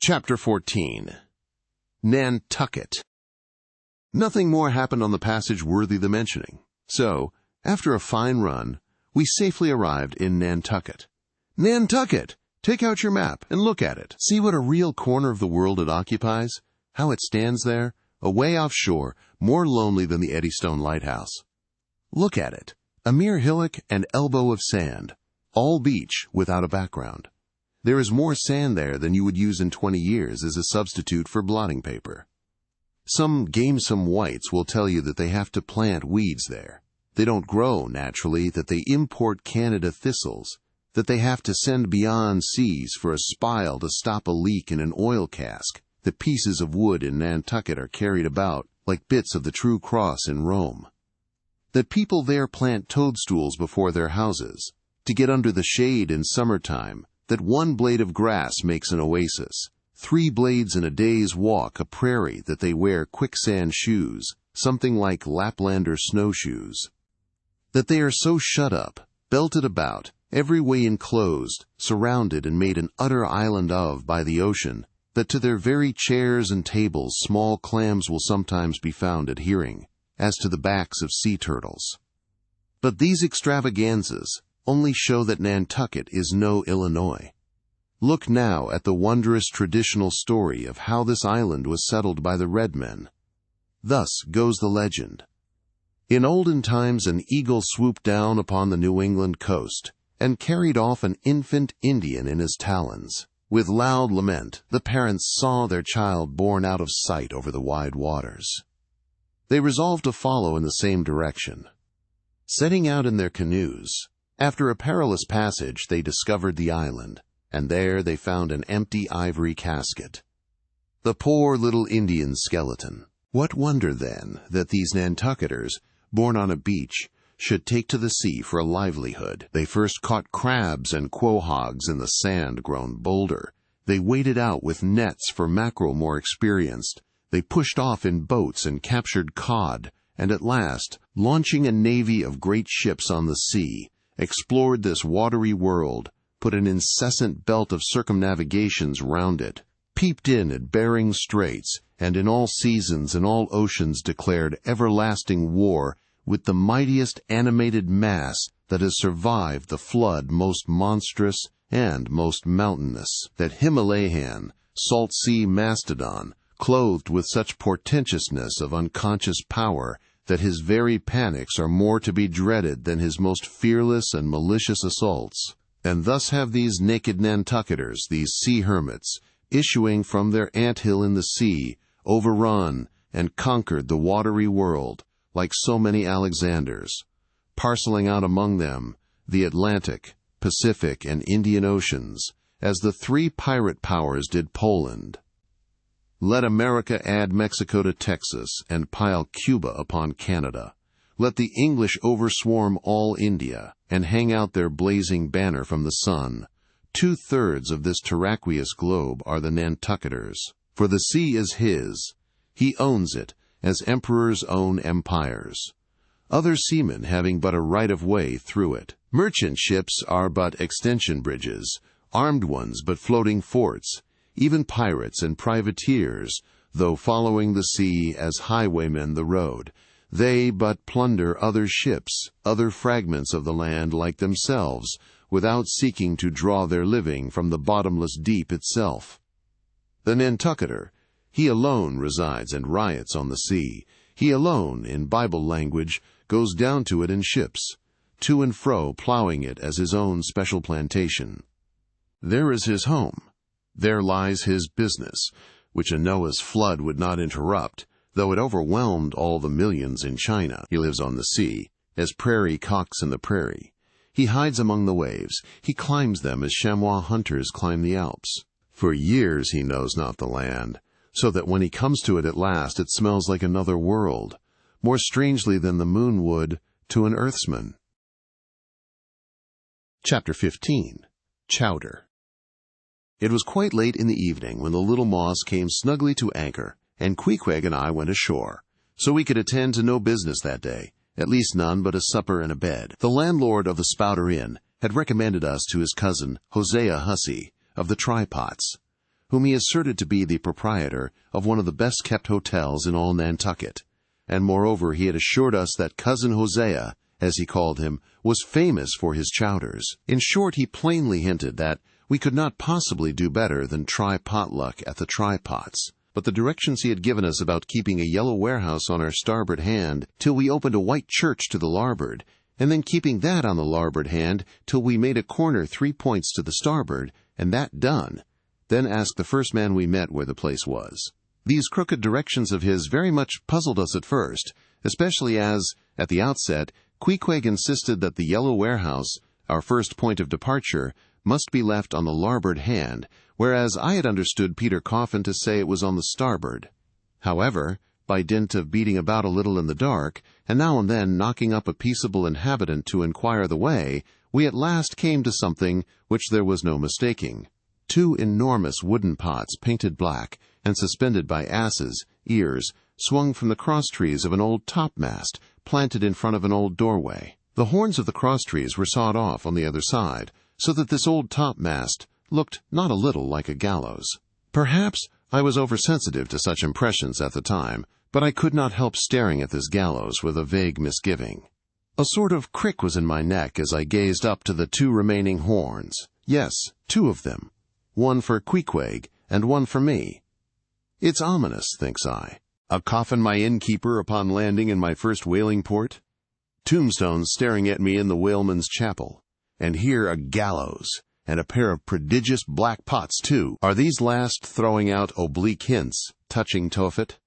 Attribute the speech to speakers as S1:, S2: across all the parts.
S1: Chapter 14. Nantucket. Nothing more happened on the passage worthy the mentioning. So, after a fine run, we safely arrived in Nantucket. Nantucket! Take out your map and look at it. See what a real corner of the world it occupies? How it stands there, away offshore, more lonely than the Eddystone Lighthouse. Look at it. A mere hillock and elbow of sand. All beach without a background. There is more sand there than you would use in 20 years as a substitute for blotting paper. Some gamesome whites will tell you that they have to plant weeds there. They don't grow naturally, that they import Canada thistles, that they have to send beyond seas for a spile to stop a leak in an oil cask, that pieces of wood in Nantucket are carried about like bits of the True Cross in Rome. That people there plant toadstools before their houses, to get under the shade in summertime, that one blade of grass makes an oasis, 3 blades in a day's walk a prairie, that they wear quicksand shoes, something like Laplander snowshoes. That they are so shut up, belted about, every way enclosed, surrounded and made an utter island of by the ocean, that to their very chairs and tables small clams will sometimes be found adhering, as to the backs of sea turtles. But these extravaganzas only show that Nantucket is no Illinois. Look now at the wondrous traditional story of how this island was settled by the red men. Thus goes the legend. In olden times an eagle swooped down upon the New England coast and carried off an infant Indian in his talons. With loud lament, the parents saw their child borne out of sight over the wide waters. They resolved to follow in the same direction. Setting out in their canoes, after a perilous passage they discovered the island, and there they found an empty ivory casket. The poor little Indian skeleton. What wonder, then, that these Nantucketers, born on a beach, should take to the sea for a livelihood. They first caught crabs and quahogs in the sand-grown boulder. They waded out with nets for mackerel more experienced. They pushed off in boats and captured cod, and at last, launching a navy of great ships on the sea, explored this watery world, put an incessant belt of circumnavigations round it, peeped in at Bering Straits, and in all seasons and all oceans declared everlasting war with the mightiest animated mass that has survived the flood most monstrous and most mountainous, that Himalayan, salt sea mastodon, clothed with such portentousness of unconscious power that his very panics are more to be dreaded than his most fearless and malicious assaults. And thus have these naked Nantucketers, these sea hermits, issuing from their ant-hill in the sea, overrun and conquered the watery world, like so many Alexanders, parceling out among them the Atlantic, Pacific, and Indian Oceans, as the 3 pirate powers did Poland. Let America add Mexico to Texas, and pile Cuba upon Canada. Let the English overswarm all India, and hang out their blazing banner from the sun. 2/3 of this terraqueous globe are the Nantucketers. For the sea is his. He owns it, as emperors own empires. Other seamen having but a right of way through it. Merchant ships are but extension bridges, armed ones but floating forts. Even pirates and privateers, though following the sea as highwaymen the road, they but plunder other ships, other fragments of the land like themselves, without seeking to draw their living from the bottomless deep itself. The Nantucketer, he alone resides and riots on the sea. He alone, in Bible language, goes down to it in ships, to and fro plowing it as his own special plantation. There is his home. There lies his business, which a Noah's flood would not interrupt, though it overwhelmed all the millions in China. He lives on the sea, as prairie cocks in the prairie. He hides among the waves. He climbs them as chamois hunters climb the Alps. For years he knows not the land, so that when he comes to it at last it smells like another world, more strangely than the moon would to an earthsman. Chapter 15. Chowder. It was quite late in the evening when the little Moss came snugly to anchor, and Queequeg and I went ashore, so we could attend to no business that day, at least none but a supper and a bed. The landlord of the Spouter Inn had recommended us to his cousin, Hosea Hussey, of the Trypots, whom he asserted to be the proprietor of one of the best-kept hotels in all Nantucket, and moreover he had assured us that Cousin Hosea, as he called him, was famous for his chowders. In short, he plainly hinted that we could not possibly do better than try potluck at the Try-Pots. But the directions he had given us about keeping a yellow warehouse on our starboard hand till we opened a white church to the larboard, and then keeping that on the larboard hand till we made a corner 3 points to the starboard, and that done, then asked the first man we met where the place was. These crooked directions of his very much puzzled us at first, especially as, at the outset, Queequeg insisted that the yellow warehouse, our first point of departure, must be left on the larboard hand, whereas I had understood Peter Coffin to say it was on the starboard. However, by dint of beating about a little in the dark, and now and then knocking up a peaceable inhabitant to inquire the way, we at last came to something which there was no mistaking. 2 enormous wooden pots painted black and suspended by asses' ears swung from the crosstrees of an old topmast planted in front of an old doorway. The horns of the crosstrees were sawed off on the other side, so that this old topmast looked not a little like a gallows. Perhaps I was oversensitive to such impressions at the time, but I could not help staring at this gallows with a vague misgiving. A sort of crick was in my neck as I gazed up to the 2 remaining horns. Yes, 2 of them. One for Queequeg and one for me. It's ominous, thinks I. A coffin my innkeeper upon landing in my first whaling port, tombstones staring at me in the whaleman's chapel, and here a gallows, and a pair of prodigious black pots, too. Are these last throwing out oblique hints touching Tophet?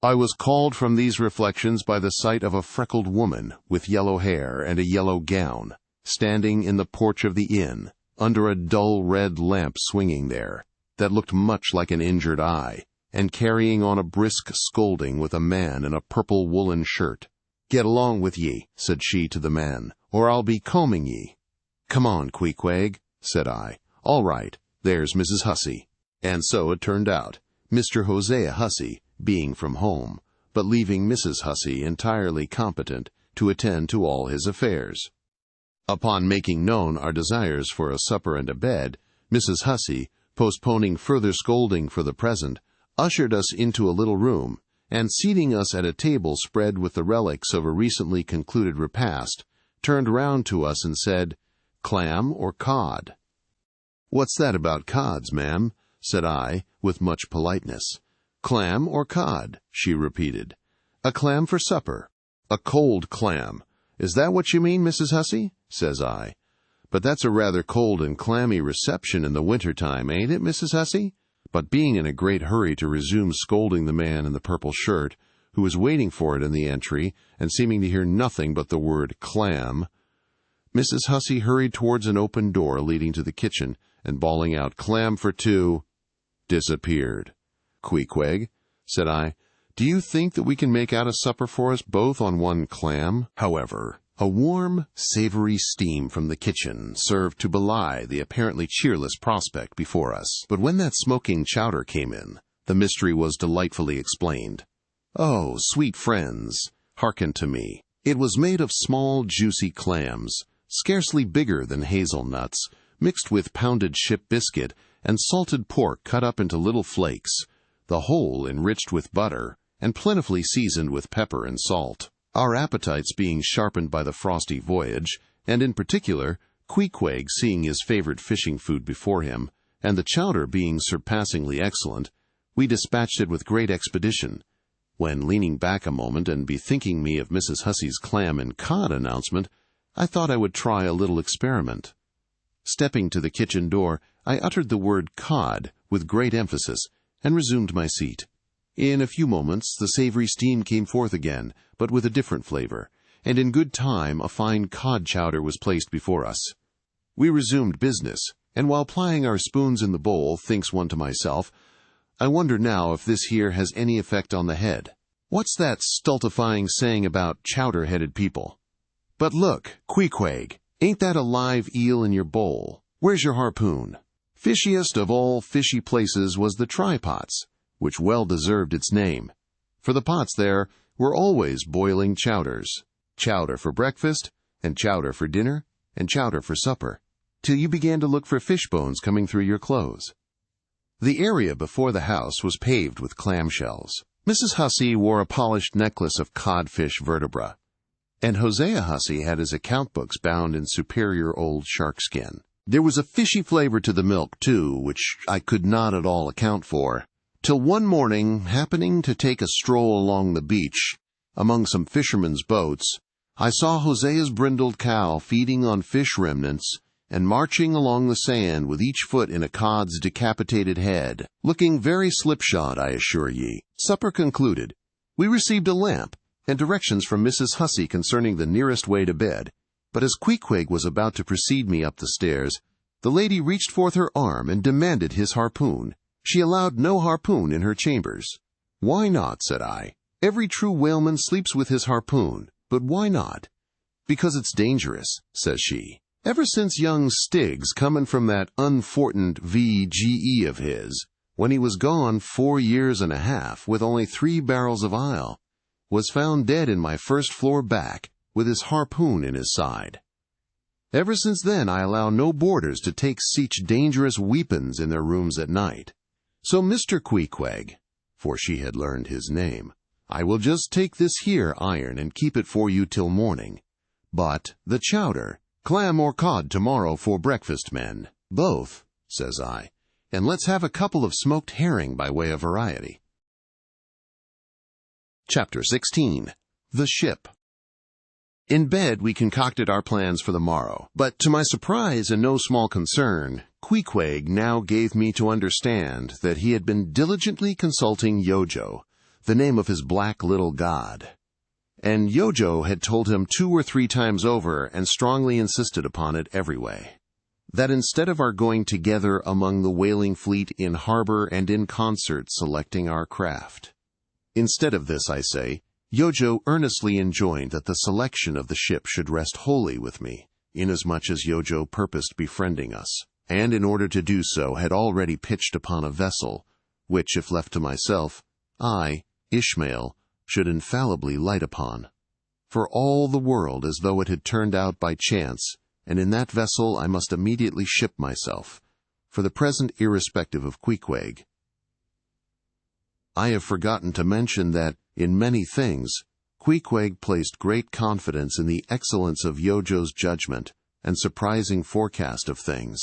S1: I was called from these reflections by the sight of a freckled woman with yellow hair and a yellow gown, standing in the porch of the inn, under a dull red lamp swinging there, that looked much like an injured eye, and carrying on a brisk scolding with a man in a purple woolen shirt. "Get along with ye," said she to the man, "or I'll be combing ye." "Come on, Queequeg," said I. "All right, there's Mrs. Hussey." And so it turned out, Mr. Hosea Hussey being from home, but leaving Mrs. Hussey entirely competent to attend to all his affairs. Upon making known our desires for a supper and a bed, Mrs. Hussey, postponing further scolding for the present, ushered us into a little room, and seating us at a table spread with the relics of a recently concluded repast, turned round to us and said, "Clam or cod?" "What's that about cods, ma'am?" said I, with much politeness. "Clam or cod?" she repeated. "A clam for supper." "A cold clam. Is that what you mean, Mrs. Hussey?" says I. "But that's a rather cold and clammy reception in the winter-time, ain't it, Mrs. Hussey?" But being in a great hurry to resume scolding the man in the purple shirt, who was waiting for it in the entry, and seeming to hear nothing but the word clam, Mrs. Hussey hurried towards an open door leading to the kitchen, and bawling out, "Clam for 2, disappeared. "Queequeg," said I, "do you think that we can make out a supper for us both on one clam?" However, a warm, savory steam from the kitchen served to belie the apparently cheerless prospect before us. But when that smoking chowder came in, the mystery was delightfully explained. Oh, sweet friends, hearken to me. It was made of small, juicy clams, scarcely bigger than hazelnuts, mixed with pounded ship biscuit and salted pork cut up into little flakes, the whole enriched with butter and plentifully seasoned with pepper and salt. Our appetites being sharpened by the frosty voyage, and in particular, Queequeg seeing his favorite fishing food before him, and the chowder being surpassingly excellent, we dispatched it with great expedition, when, leaning back a moment and bethinking me of Mrs. Hussey's clam and cod announcement, I thought I would try a little experiment. Stepping to the kitchen door, I uttered the word cod with great emphasis, and resumed my seat. In a few moments the savory steam came forth again, but with a different flavor, and in good time a fine cod chowder was placed before us. We resumed business, and while plying our spoons in the bowl, thinks one to myself, I wonder now if this here has any effect on the head. What's that stultifying saying about chowder-headed people? But look, Queequeg, ain't that a live eel in your bowl? Where's your harpoon? Fishiest of all fishy places was the Try-Pots, which well deserved its name, for the pots there were always boiling chowders, chowder for breakfast, and chowder for dinner, and chowder for supper, till you began to look for fish bones coming through your clothes. The area before the house was paved with clamshells. Mrs. Hussey wore a polished necklace of codfish vertebra, and Hosea Hussey had his account books bound in superior old shark skin. There was a fishy flavor to the milk, too, which I could not at all account for, till one morning, happening to take a stroll along the beach among some fishermen's boats, I saw Hosea's brindled cow feeding on fish remnants and marching along the sand with each foot in a cod's decapitated head, looking very slipshod, I assure ye. Supper concluded, we received a lamp and directions from Mrs. Hussey concerning the nearest way to bed, but as Queequeg was about to precede me up the stairs, the lady reached forth her arm and demanded his harpoon. She allowed no harpoon in her chambers. Why not, said I. Every true whaleman sleeps with his harpoon, but why not? Because it's dangerous, says she. Ever since young Stiggs, comin' from that unfortunate VGE of his, when he was gone 4 years and a half with only 3 barrels of ile, was found dead in my first floor back with his harpoon in his side. Ever since then I allow no boarders to take sich dangerous weapons in their rooms at night. So Mr. Queequeg, for she had learned his name, I will just take this here iron and keep it for you till morning. But the chowder, clam or cod tomorrow for breakfast, men. Both, says I, and let's have a couple of smoked herring by way of variety. Chapter 16. The Ship. In bed we concocted our plans for the morrow, but to my surprise and no small concern, Queequeg now gave me to understand that he had been diligently consulting Yojo, the name of his black little god. And Yojo had told him 2 or 3 times over, and strongly insisted upon it every way, that instead of our going together among the whaling fleet in harbor and in concert selecting our craft, instead of this, I say, Yojo earnestly enjoined that the selection of the ship should rest wholly with me, inasmuch as Yojo purposed befriending us, and in order to do so had already pitched upon a vessel, which, if left to myself, I, Ishmael, should infallibly light upon, for all the world as though it had turned out by chance, and in that vessel I must immediately ship myself, for the present irrespective of Queequeg. I have forgotten to mention that, in many things, Queequeg placed great confidence in the excellence of Yojo's judgment and surprising forecast of things,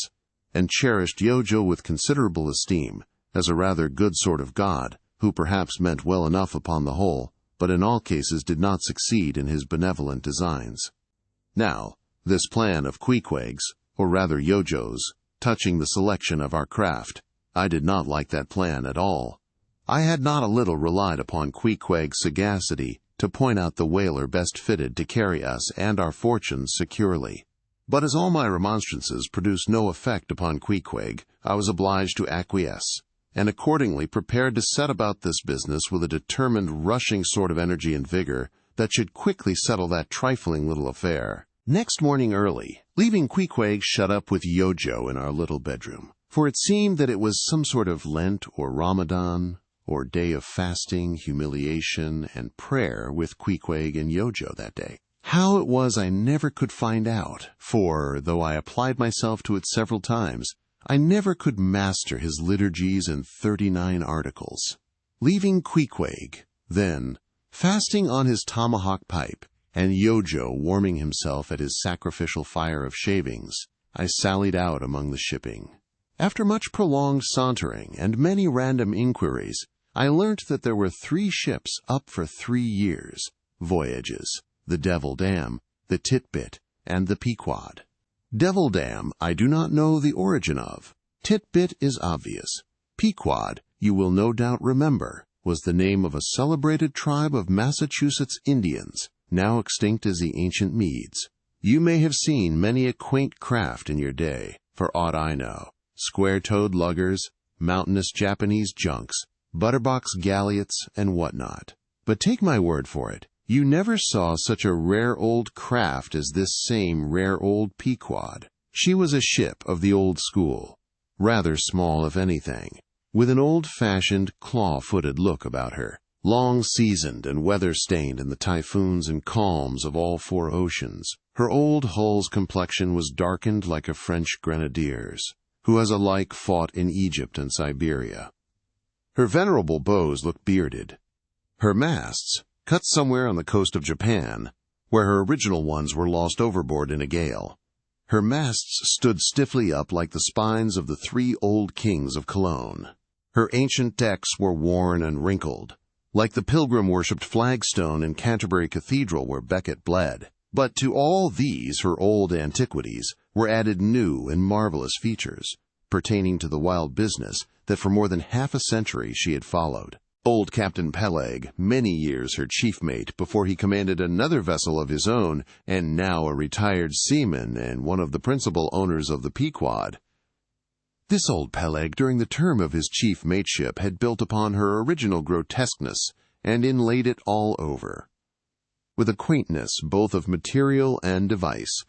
S1: and cherished Yojo with considerable esteem, as a rather good sort of god, who perhaps meant well enough upon the whole, but in all cases did not succeed in his benevolent designs. Now, this plan of Queequeg's, or rather Yojo's, touching the selection of our craft, I did not like that plan at all. I had not a little relied upon Queequeg's sagacity to point out the whaler best fitted to carry us and our fortunes securely. But as all my remonstrances produced no effect upon Queequeg, I was obliged to acquiesce, and accordingly prepared to set about this business with a determined rushing sort of energy and vigor that should quickly settle that trifling little affair. Next morning early, leaving Queequeg shut up with Yojo in our little bedroom, for it seemed that it was some sort of Lent or Ramadan, or day of fasting, humiliation, and prayer with Queequeg and Yojo that day. How it was I never could find out, for, though I applied myself to it several times, I never could master his liturgies and 39 articles. Leaving Queequeg, then, fasting on his tomahawk pipe, and Yojo warming himself at his sacrificial fire of shavings, I sallied out among the shipping. After much prolonged sauntering and many random inquiries, I learnt that there were 3 ships up for 3 years' voyages, the Devil Dam, the Tit-Bit, and the Pequod. Devil Dam I do not know the origin of. Tit-Bit is obvious. Pequod, you will no doubt remember, was the name of a celebrated tribe of Massachusetts Indians, now extinct as the ancient Medes. You may have seen many a quaint craft in your day, for aught I know. Square-toed luggers, mountainous Japanese junks, butterbox galliots, and what-not. But take my word for it, you never saw such a rare old craft as this same rare old Pequod. She was a ship of the old school, rather small if anything, with an old-fashioned, claw-footed look about her, long-seasoned and weather-stained in the typhoons and calms of all 4 oceans. Her old hull's complexion was darkened like a French grenadier's. who has alike fought in Egypt and Siberia. Her venerable bows looked bearded. Her masts, cut somewhere on the coast of Japan, where her original ones were lost overboard in a gale. Her masts stood stiffly up like the spines of the 3 old kings of Cologne. Her ancient decks were worn and wrinkled, like the pilgrim-worshipped flagstone in Canterbury Cathedral where Becket bled. But to all these her old antiquities were added new and marvelous features, pertaining to the wild business that for more than half a century she had followed. Old Captain Peleg, many years her chief mate before he commanded another vessel of his own, and now a retired seaman and one of the principal owners of the Pequod. This old Peleg, during the term of his chief mateship, had built upon her original grotesqueness and inlaid it all over, with a quaintness both of material and device,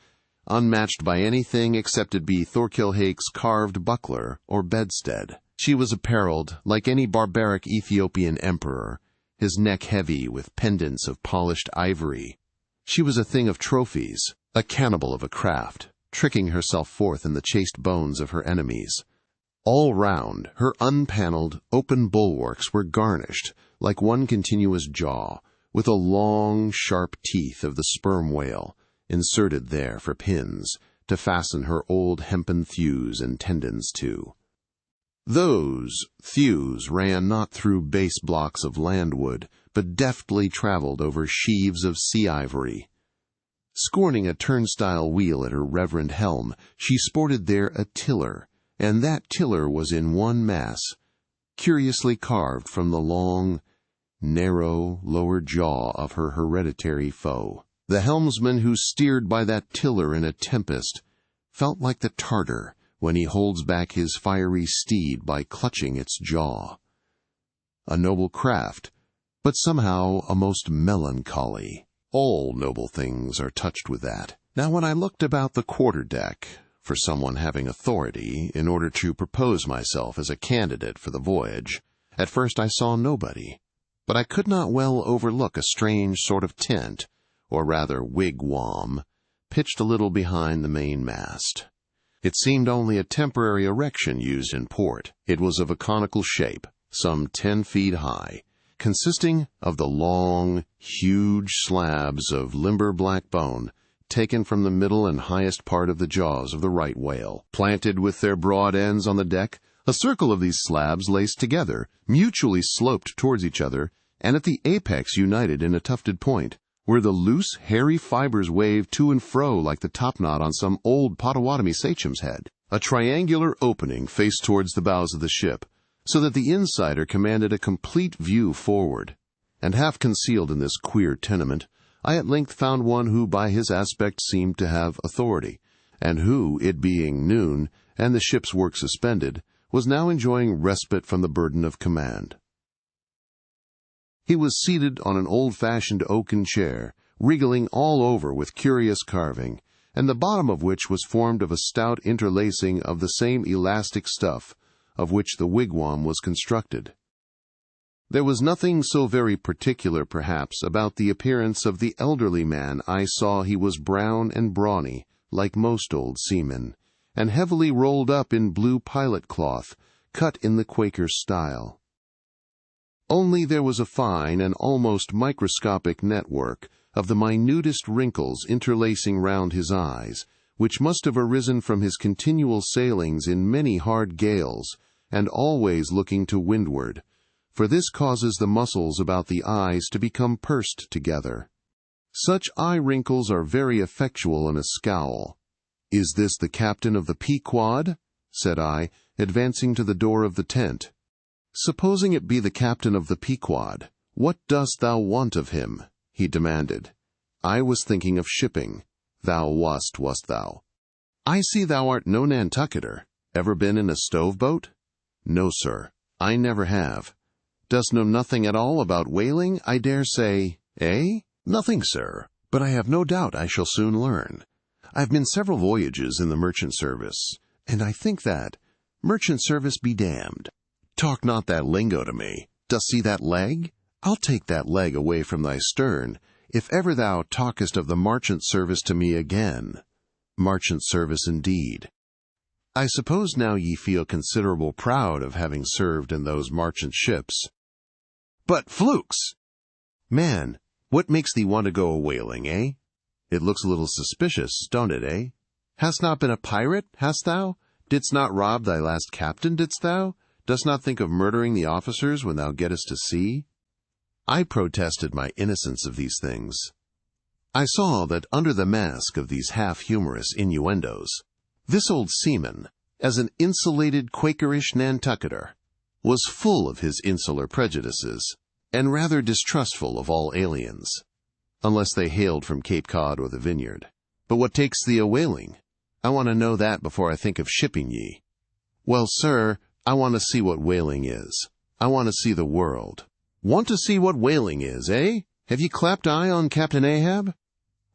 S1: unmatched by anything except it be Thorkilhake's carved buckler or bedstead. She was apparelled like any barbaric Ethiopian emperor, his neck heavy with pendants of polished ivory. She was a thing of trophies, a cannibal of a craft, tricking herself forth in the chaste bones of her enemies. All round, her unpanelled, open bulwarks were garnished, like one continuous jaw, with a long, sharp teeth of the sperm whale, inserted there for pins, to fasten her old hempen thews and tendons to. Those thews ran not through base blocks of landwood, but deftly travelled over sheaves of sea ivory. Scorning a turnstile wheel at her reverend helm, she sported there a tiller, and that tiller was in one mass, curiously carved from the long, narrow lower jaw of her hereditary foe. The helmsman who steered by that tiller in a tempest felt like the Tartar when he holds back his fiery steed by clutching its jaw. A noble craft, but somehow a most melancholy. All noble things are touched with that. Now when I looked about the quarter-deck for someone having authority in order to propose myself as a candidate for the voyage, at first I saw nobody, but I could not well overlook a strange sort of tent, or rather wigwam, pitched a little behind the main mast. It seemed only a temporary erection used in port. It was of a conical shape, some 10 feet high, consisting of the long, huge slabs of limber black bone taken from the middle and highest part of the jaws of the right whale. Planted with their broad ends on the deck, a circle of these slabs laced together, mutually sloped towards each other, and at the apex united in a tufted point, where the loose, hairy fibers waved to and fro like the topknot on some old Potawatomi sachem's head. A triangular opening faced towards the bows of the ship, so that the insider commanded a complete view forward. And half concealed in this queer tenement, I at length found one who by his aspect seemed to have authority, and who, it being noon, and the ship's work suspended, was now enjoying respite from the burden of command. He was seated on an old-fashioned oaken chair, wriggling all over with curious carving, and the bottom of which was formed of a stout interlacing of the same elastic stuff of which the wigwam was constructed. There was nothing so very particular, perhaps, about the appearance of the elderly man. I saw he was brown and brawny, like most old seamen, and heavily rolled up in blue pilot cloth, cut in the Quaker style. Only there was a fine and almost microscopic network of the minutest wrinkles interlacing round his eyes, which must have arisen from his continual sailings in many hard gales, and always looking to windward, for this causes the muscles about the eyes to become pursed together. Such eye wrinkles are very effectual in a scowl. "Is this the captain of the Pequod?" said I, advancing to the door of the tent. "Supposing it be the captain of the Pequod, what dost thou want of him?" he demanded. "I was thinking of shipping. Thou wast thou? I see thou art no Nantucketer. Ever been in a stove-boat?" "No, sir, I never have." "Dost know nothing at all about whaling, I dare say, eh?" "Nothing, sir, but I have no doubt I shall soon learn. I've been several voyages in the merchant service, and I think that, merchant service be damned. Talk not that lingo to me. Dost see that leg? I'll take that leg away from thy stern, if ever thou talkest of the marchant service to me again." Marchant service indeed. I suppose now ye feel considerable proud of having served in those marchant ships. But flukes! Man, what makes thee want to go a-whaling, eh? It looks a little suspicious, don't it, eh? Hast not been a pirate, hast thou? Didst not rob thy last captain, didst thou? Dost not think of murdering the officers when thou gettest to sea? I protested my innocence of these things. I saw that under the mask of these half-humorous innuendos, this old seaman, as an insulated Quakerish Nantucketer, was full of his insular prejudices, and rather distrustful of all aliens, unless they hailed from Cape Cod or the Vineyard. But what takes thee a-whaling? I want to know that before I think of shipping ye. Well, sir, I want to see what whaling is. I want to see the world. Want to see what whaling is, eh? Have ye clapped eye on Captain Ahab?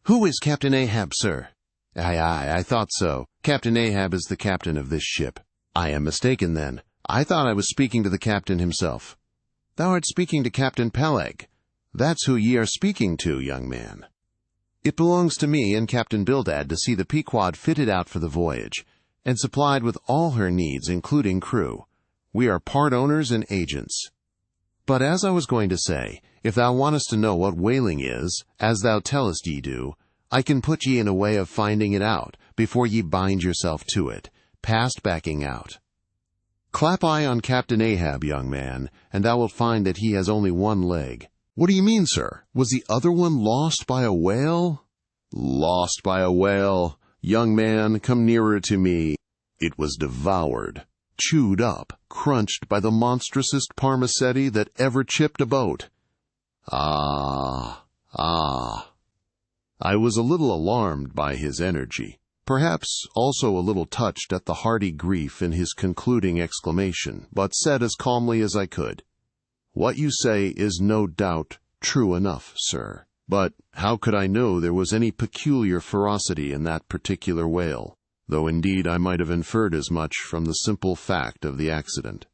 S1: Who is Captain Ahab, sir? Aye, I thought so. Captain Ahab is the captain of this ship. I am mistaken, then. I thought I was speaking to the captain himself. Thou art speaking to Captain Peleg. That's who ye are speaking to, young man. It belongs to me and Captain Bildad to see the Pequod fitted out for the voyage, and supplied with all her needs, including crew. We are part owners and agents. But as I was going to say, if thou wantest to know what whaling is, as thou tellest ye do, I can put ye in a way of finding it out, before ye bind yourself to it, past backing out. Clap eye on Captain Ahab, young man, and thou wilt find that he has only one leg. What do you mean, sir? Was the other one lost by a whale? Lost by a whale? Young man, come nearer to me. It was devoured, chewed up, crunched by the monstrousest parmacetti that ever chipped a boat. Ah. I was a little alarmed by his energy, perhaps also a little touched at the hearty grief in his concluding exclamation, but said as calmly as I could, "What you say is no doubt true enough, sir. But how could I know there was any peculiar ferocity in that particular whale, though indeed I might have inferred as much from the simple fact of the accident?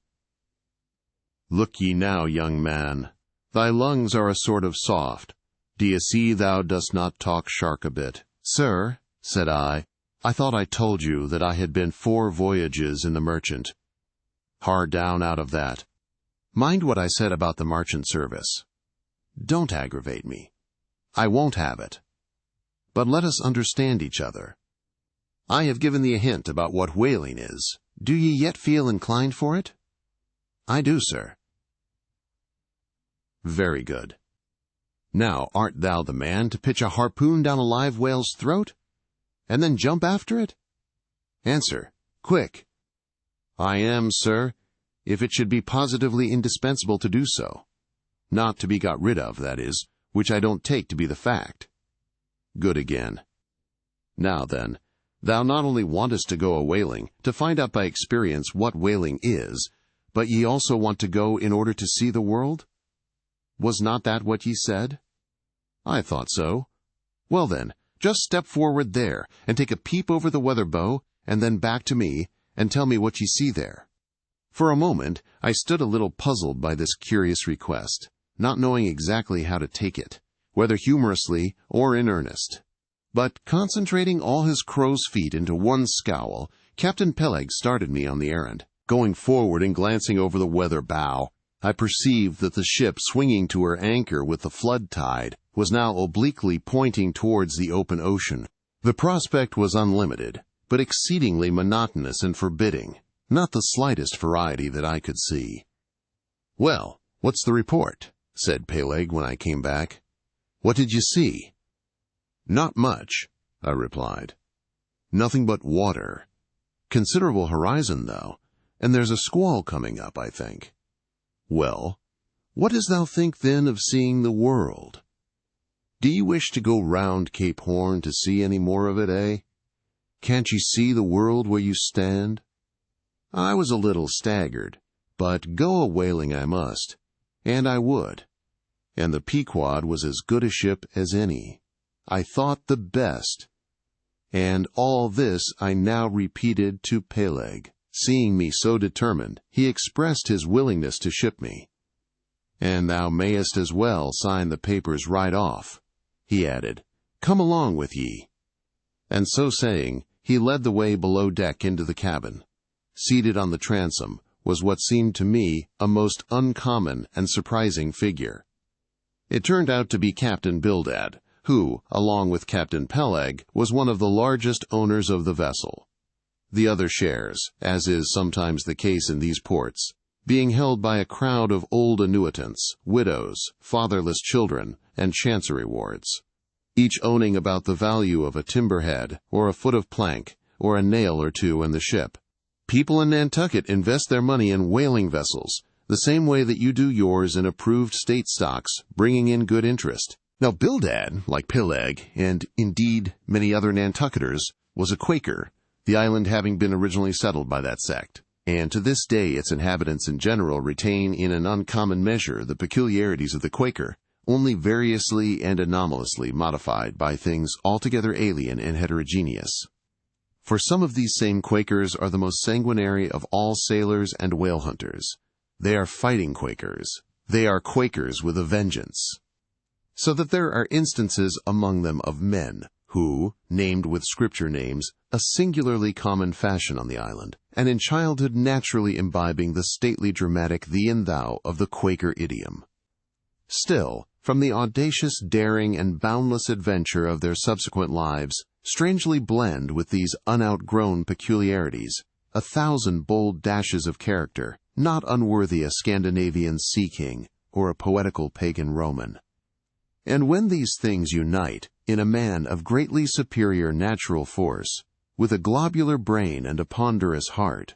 S1: Look ye now, young man, thy lungs are a sort of soft. D'ye see thou dost not talk shark a bit." "Sir," said I thought I told you that I had been 4 voyages in the merchant. Hard down out of that. Mind what I said about the merchant service. Don't aggravate me. I won't have it. But let us understand each other. I have given thee a hint about what whaling is. Do ye yet feel inclined for it? I do, sir. Very good. Now art thou the man to pitch a harpoon down a live whale's throat, and then jump after it? Answer, quick. I am, sir, if it should be positively indispensable to do so. Not to be got rid of, that is, which I don't take to be the fact. Good again. Now then, thou not only wantest to go a-whaling, to find out by experience what whaling is, but ye also want to go in order to see the world? Was not that what ye said? I thought so. Well then, just step forward there, and take a peep over the weather bow, and then back to me, and tell me what ye see there. For a moment, I stood a little puzzled by this curious request, not knowing exactly how to take it, whether humorously or in earnest. But concentrating all his crow's feet into one scowl, Captain Peleg started me on the errand. Going forward and glancing over the weather bow, I perceived that the ship, swinging to her anchor with the flood tide, was now obliquely pointing towards the open ocean. The prospect was unlimited, but exceedingly monotonous and forbidding, not the slightest variety that I could see. "Well, what's the report?" said Peleg when I came back. "What did you see?" "Not much," I replied. "Nothing but water. Considerable horizon, though, and there's a squall coming up, I think." "Well, what dost thou think, then, of seeing the world? Do you wish to go round Cape Horn to see any more of it, eh? Can't you see the world where you stand?" I was a little staggered, but go a-whaling I must, and I would. And the Pequod was as good a ship as any. I thought the best. And all this I now repeated to Peleg. Seeing me so determined, he expressed his willingness to ship me. "And thou mayest as well sign the papers right off," he added. "Come along with ye." And so saying, he led the way below deck into the cabin. Seated on the transom was what seemed to me a most uncommon and surprising figure. It turned out to be Captain Bildad, who, along with Captain Peleg, was one of the largest owners of the vessel. The other shares, as is sometimes the case in these ports, being held by a crowd of old annuitants, widows, fatherless children, and chancery wards, each owning about the value of a timberhead, or a foot of plank, or a nail or two in the ship. People in Nantucket invest their money in whaling vessels, the same way that you do yours in approved state stocks, bringing in good interest. Now Bildad, like Peleg, and indeed many other Nantucketers, was a Quaker, the island having been originally settled by that sect, and to this day its inhabitants in general retain in an uncommon measure the peculiarities of the Quaker, only variously and anomalously modified by things altogether alien and heterogeneous. For some of these same Quakers are the most sanguinary of all sailors and whale hunters. They are fighting Quakers. They are Quakers with a vengeance. So that there are instances among them of men who, named with scripture names, a singularly common fashion on the island, and in childhood naturally imbibing the stately dramatic thee and thou of the Quaker idiom. Still, from the audacious daring and boundless adventure of their subsequent lives, strangely blend with these unoutgrown peculiarities 1,000 bold dashes of character, not unworthy a Scandinavian sea king or a poetical pagan Roman. And when these things unite in a man of greatly superior natural force, with a globular brain and a ponderous heart,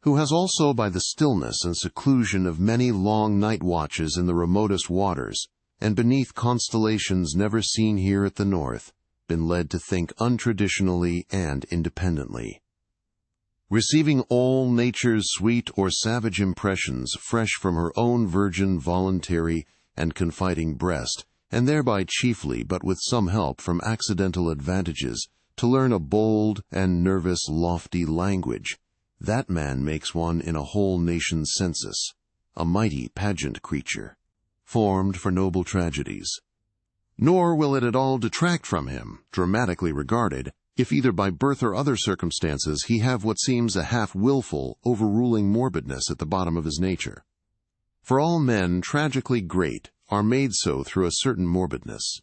S1: who has also by the stillness and seclusion of many long night watches in the remotest waters, and beneath constellations never seen here at the north, been led to think untraditionally and independently, receiving all nature's sweet or savage impressions fresh from her own virgin, voluntary, and confiding breast, and thereby chiefly, but with some help from accidental advantages, to learn a bold and nervous, lofty language. That man makes one in a whole nation's census, a mighty pageant creature, formed for noble tragedies. Nor will it at all detract from him, dramatically regarded, if either by birth or other circumstances he have what seems a half-willful, overruling morbidness at the bottom of his nature. For all men tragically great are made so through a certain morbidness.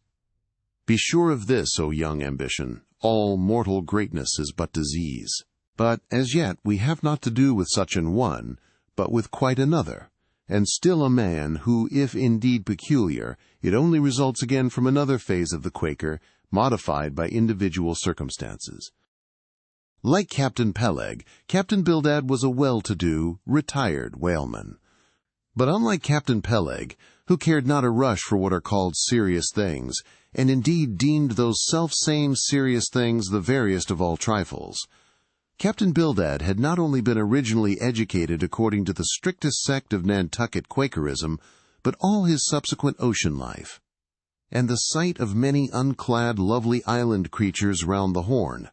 S1: Be sure of this, O young ambition, all mortal greatness is but disease. But as yet we have not to do with such an one, but with quite another, and still a man who, if indeed peculiar, it only results again from another phase of the Quaker, modified by individual circumstances. Like Captain Peleg, Captain Bildad was a well-to-do, retired whaleman. But unlike Captain Peleg, who cared not a rush for what are called serious things, and indeed deemed those self-same serious things the veriest of all trifles, Captain Bildad had not only been originally educated according to the strictest sect of Nantucket Quakerism, but all his subsequent ocean life, and the sight of many unclad lovely island creatures round the Horn,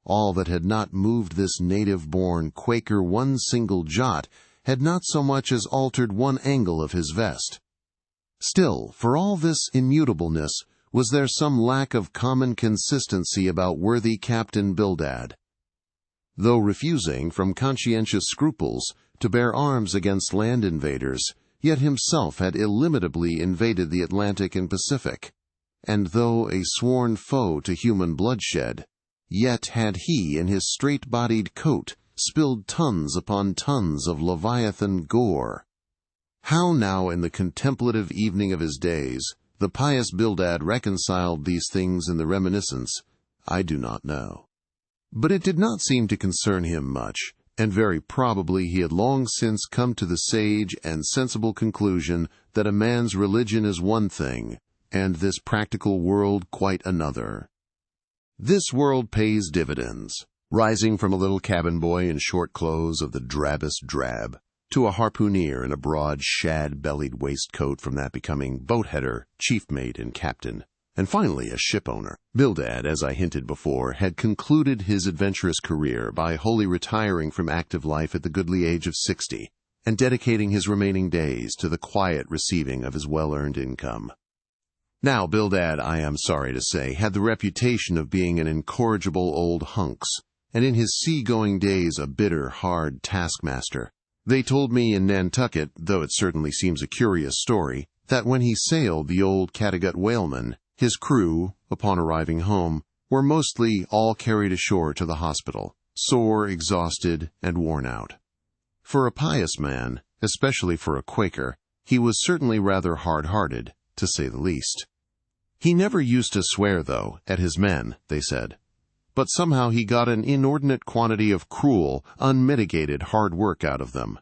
S1: all that had not moved this native-born Quaker one single jot, had not so much as altered one angle of his vest. Still, for all this immutableness, was there some lack of common consistency about worthy Captain Bildad. Though refusing, from conscientious scruples, to bear arms against land invaders, yet himself had illimitably invaded the Atlantic and Pacific, and though a sworn foe to human bloodshed, yet had he in his straight-bodied coat spilled tons upon tons of Leviathan gore. How now in the contemplative evening of his days the pious Bildad reconciled these things in the reminiscence, I do not know. But it did not seem to concern him much, and very probably he had long since come to the sage and sensible conclusion that a man's religion is one thing, and this practical world quite another. This world pays dividends, rising from a little cabin boy in short clothes of the drabbest drab, to a harpooneer in a broad, shad-bellied waistcoat, from that becoming boat-header, chief mate, and captain, and finally a ship-owner. Bildad, as I hinted before, had concluded his adventurous career by wholly retiring from active life at the goodly age of 60, and dedicating his remaining days to the quiet receiving of his well-earned income. Now, Bildad, I am sorry to say, had the reputation of being an incorrigible old hunks, and in his sea-going days a bitter, hard taskmaster. They told me in Nantucket, though it certainly seems a curious story, that when he sailed the old Cattegut whaleman, his crew, upon arriving home, were mostly all carried ashore to the hospital, sore, exhausted, and worn out. For a pious man, especially for a Quaker, he was certainly rather hard-hearted, to say the least. He never used to swear, though, at his men, they said. But somehow he got an inordinate quantity of cruel, unmitigated hard work out of them.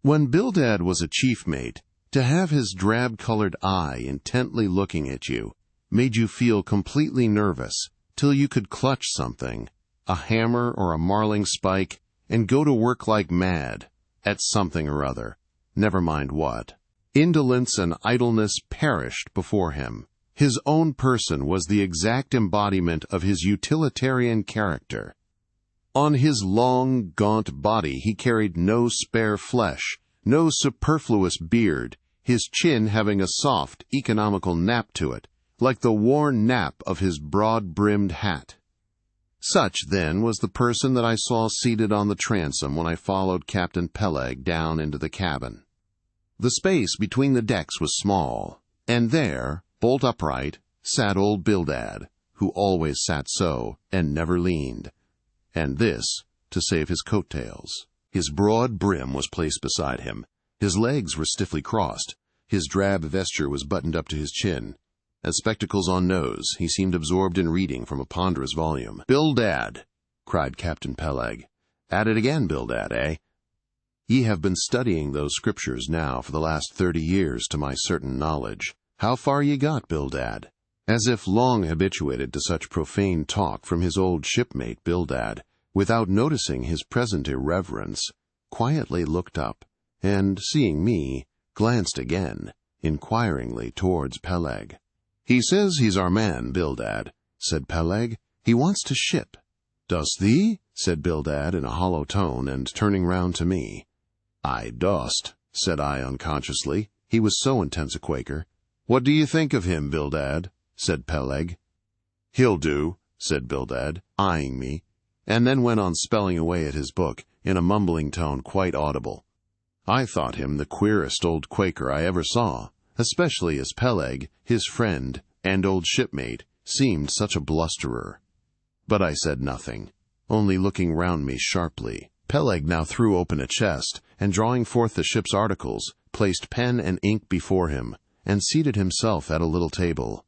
S1: When Bildad was a chief mate, to have his drab-colored eye intently looking at you made you feel completely nervous, till you could clutch something, a hammer or a marling spike, and go to work like mad, at something or other, never mind what. Indolence and idleness perished before him. His own person was the exact embodiment of his utilitarian character. On his long, gaunt body he carried no spare flesh, no superfluous beard, his chin having a soft, economical nap to it, like the worn nap of his broad-brimmed hat. Such, then, was the person that I saw seated on the transom when I followed Captain Peleg down into the cabin. The space between the decks was small, and there, bolt upright, sat old Bildad, who always sat so, and never leaned, and this to save his coat-tails. His broad brim was placed beside him, his legs were stiffly crossed, his drab vesture was buttoned up to his chin, and spectacles on nose, he seemed absorbed in reading from a ponderous volume. "Bildad!" cried Captain Peleg. "At it again, Bildad, eh? Ye have been studying those scriptures now for the last 30 years, to my certain knowledge. How far ye got, Bildad?" As if long habituated to such profane talk from his old shipmate, Bildad, without noticing his present irreverence, quietly looked up, and, seeing me, glanced again, inquiringly towards Peleg. "He says he's our man, Bildad," said Peleg. "He wants to ship." "Dost thee?" said Bildad in a hollow tone, and turning round to me. "I dost," said I unconsciously. He was so intense a Quaker. "What do you think of him, Bildad?" said Peleg. "He'll do," said Bildad, eyeing me, and then went on spelling away at his book, in a mumbling tone quite audible. I thought him the queerest old Quaker I ever saw, especially as Peleg, his friend and old shipmate, seemed such a blusterer. But I said nothing, only looking round me sharply. Peleg now threw open a chest, and drawing forth the ship's articles, placed pen and ink before him, and seated himself at a little table.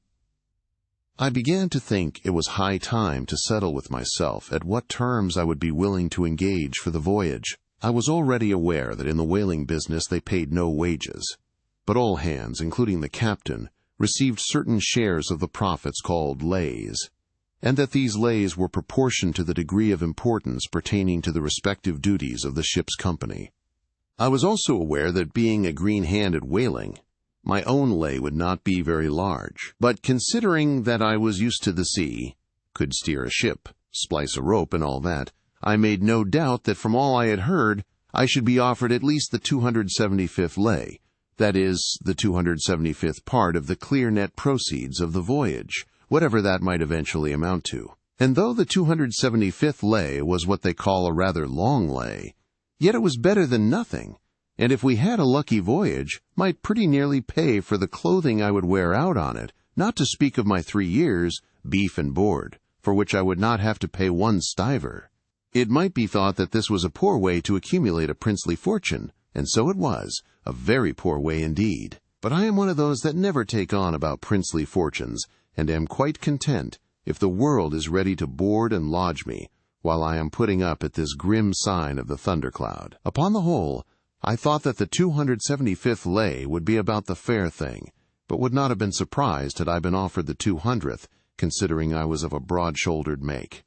S1: I began to think it was high time to settle with myself at what terms I would be willing to engage for the voyage. I was already aware that in the whaling business they paid no wages, but all hands, including the captain, received certain shares of the profits called lays, and that these lays were proportioned to the degree of importance pertaining to the respective duties of the ship's company. I was also aware that, being a green hand at whaling, my own lay would not be very large, but considering that I was used to the sea, could steer a ship, splice a rope, and all that, I made no doubt that from all I had heard, I should be offered at least the 275th lay, that is, the 275th part of the clear net proceeds of the voyage, whatever that might eventually amount to. And though the 275th lay was what they call a rather long lay, yet it was better than nothing, and if we had a lucky voyage, might pretty nearly pay for the clothing I would wear out on it, not to speak of my 3 years, beef and board, for which I would not have to pay 1 stiver. It might be thought that this was a poor way to accumulate a princely fortune, and so it was, a very poor way indeed. But I am one of those that never take on about princely fortunes, and am quite content if the world is ready to board and lodge me, while I am putting up at this grim sign of the thundercloud. Upon the whole, I thought that the 275th lay would be about the fair thing, but would not have been surprised had I been offered the 200th, considering I was of a broad-shouldered make.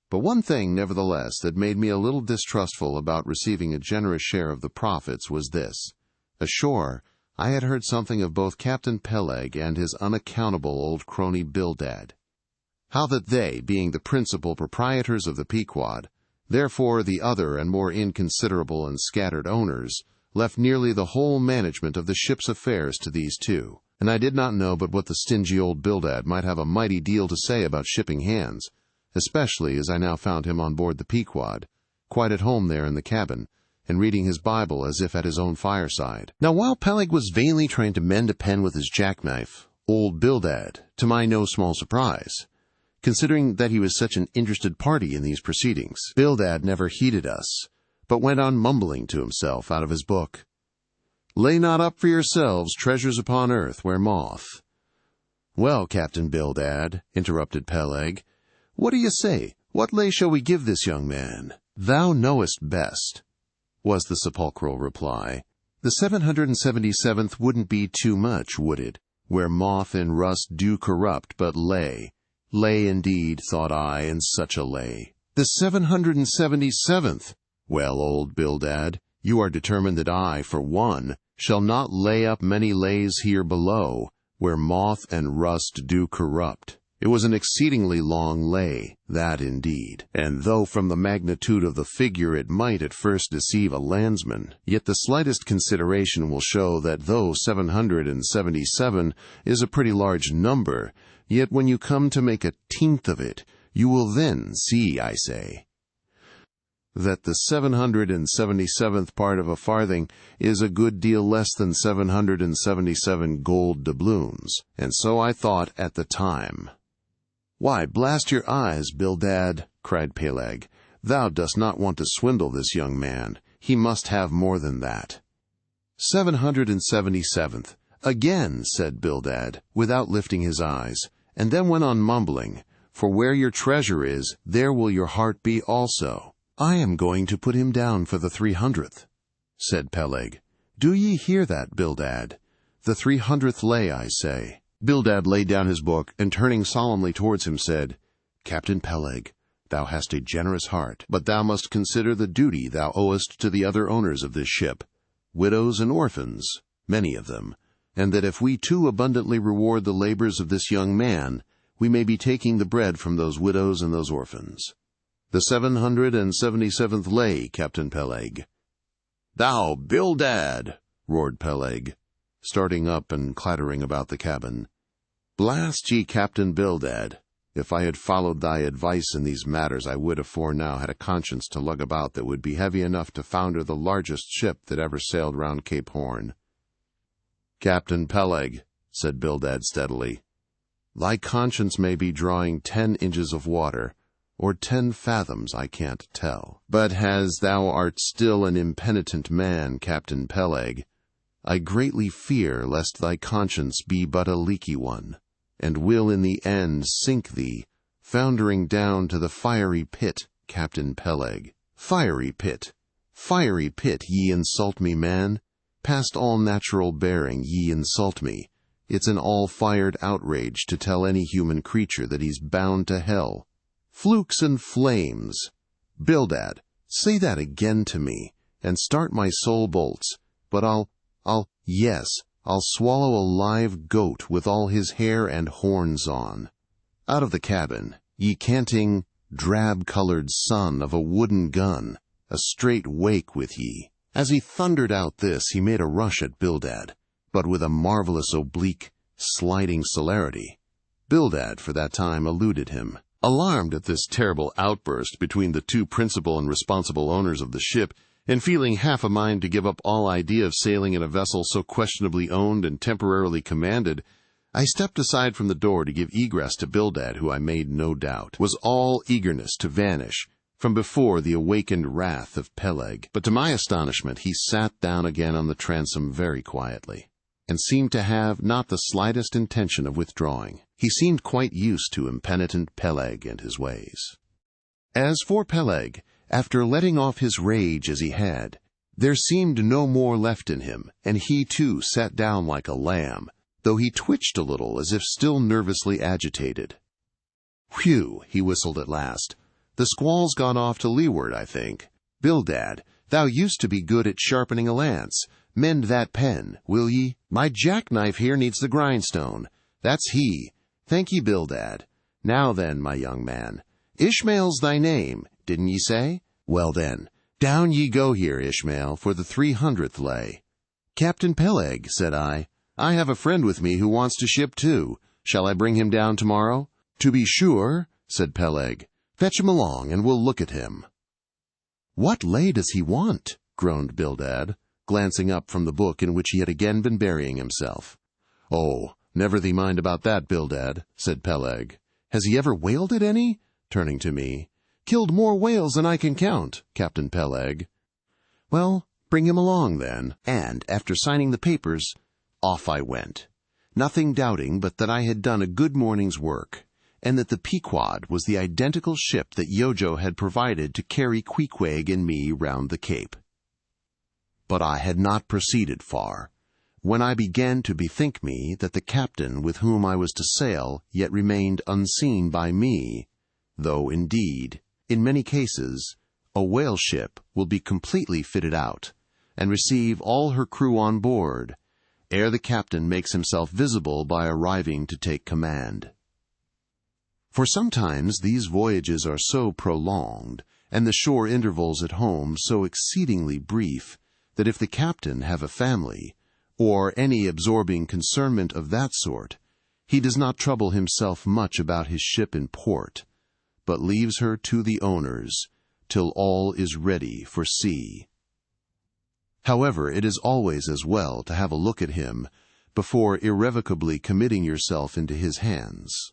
S1: But one thing, nevertheless, that made me a little distrustful about receiving a generous share of the profits was this. Ashore, I had heard something of both Captain Peleg and his unaccountable old crony Bildad. How that they, being the principal proprietors of the Pequod, therefore the other and more inconsiderable and scattered owners, left nearly the whole management of the ship's affairs to these two, and I did not know but what the stingy old Bildad might have a mighty deal to say about shipping hands, especially as I now found him on board the Pequod, quite at home there in the cabin, and reading his Bible as if at his own fireside. Now while Peleg was vainly trying to mend a pen with his jackknife, old Bildad, to my no small surprise, considering that he was such an interested party in these proceedings, Bildad never heeded us, but went on mumbling to himself out of his book, "Lay not up for yourselves treasures upon earth, where moth—" "Well, Captain Bildad," interrupted Peleg, "what do you say? What lay shall we give this young man?" "Thou knowest best," was the sepulchral reply. "The 777th wouldn't be too much, would it? Where moth and rust do corrupt, but lay. Lay indeed, thought I, and such a lay." "The 777th! Well, old Bildad, you are determined that I, for one, shall not lay up many lays here below, where moth and rust do corrupt." It was an exceedingly long lay, that indeed, and though from the magnitude of the figure it might at first deceive a landsman, yet the slightest consideration will show that though 777 is a pretty large number, yet when you come to make a tenth of it, you will then see, I say, that the 777th part of a farthing is a good deal less than 777 gold doubloons, and so I thought at the time. "Why, blast your eyes, Bildad," cried Peleg, "thou dost not want to swindle this young man. He must have more than that." 777th, again, said Bildad, without lifting his eyes, and then went on mumbling, "For where your treasure is, there will your heart be also." "I am going to put him down for the 300th, said Peleg. "Do ye hear that, Bildad? The 300th lay, I say." Bildad laid down his book, and turning solemnly towards him said, "Captain Peleg, thou hast a generous heart, but thou must consider the duty thou owest to the other owners of this ship, widows and orphans, many of them, and that if we too abundantly reward the labors of this young man, we may be taking the bread from those widows and those orphans. The 777th lay, Captain Peleg." "Thou, Bildad!" roared Peleg, starting up and clattering about the cabin. "Blast ye, Captain Bildad! If I had followed thy advice in these matters, I would afore now had a conscience to lug about that would be heavy enough to founder the largest ship that ever sailed round Cape Horn." "Captain Peleg," said Bildad steadily, "thy conscience may be drawing 10 inches of water, or 10 fathoms, I can't tell. But as thou art still an impenitent man, Captain Peleg, I greatly fear lest thy conscience be but a leaky one, and will in the end sink thee, foundering down to the fiery pit, Captain Peleg. Fiery pit, ye insult me, man. Past all natural bearing, ye insult me. It's an all-fired outrage to tell any human creature that he's bound to hell. Flukes and flames! Bildad, say that again to me, and start my soul bolts, but I'll swallow a live goat with all his hair and horns on." Out of the cabin, ye canting, drab-colored son of a wooden gun, a straight wake with ye. As he thundered out this, he made a rush at Bildad, but with a marvelous oblique, sliding celerity. Bildad, for that time, eluded him. Alarmed at this terrible outburst between the two principal and responsible owners of the ship, and feeling half a mind to give up all idea of sailing in a vessel so questionably owned and temporarily commanded, I stepped aside from the door to give egress to Bildad, who I made no doubt was all eagerness to vanish from before the awakened wrath of Peleg. But to my astonishment he sat down again on the transom very quietly, and seemed to have not the slightest intention of withdrawing. He seemed quite used to impenitent Peleg and his ways. As for Peleg, after letting off his rage as he had, there seemed no more left in him, and he too sat down like a lamb, though he twitched a little as if still nervously agitated. "Whew," he whistled at last. "The squall's gone off to leeward, I think. Bildad, thou used to be good at sharpening a lance. Mend that pen, will ye? My jackknife here needs the grindstone. That's he. Thank ye, Bildad. Now then, my young man, Ishmael's thy name, didn't ye say? Well then, down ye go here, Ishmael, for the 300th lay." "Captain Peleg," said I, I have a friend with me who wants to ship too. Shall I bring him down tomorrow?" "To be sure," said Peleg. "Fetch him along, and we'll look at him." "What lay does he want?" groaned Bildad, glancing up from the book in which he had again been burying himself. "Oh, never thee mind about that, Bildad," said Peleg. "Has he ever whaled it any?" turning to me. "Killed more whales than I can count, Captain Peleg." "Well, bring him along, then." And, after signing the papers, off I went, nothing doubting but that I had done a good morning's work, and that the Pequod was the identical ship that Yojo had provided to carry Queequeg and me round the Cape. But I had not proceeded far, when I began to bethink me that the captain with whom I was to sail yet remained unseen by me, though, indeed, in many cases, a whale ship will be completely fitted out, and receive all her crew on board, ere the captain makes himself visible by arriving to take command. For sometimes these voyages are so prolonged, and the shore intervals at home so exceedingly brief, that if the captain have a family, or any absorbing concernment of that sort, he does not trouble himself much about his ship in port, but leaves her to the owners, till all is ready for sea. However, it is always as well to have a look at him before irrevocably committing yourself into his hands.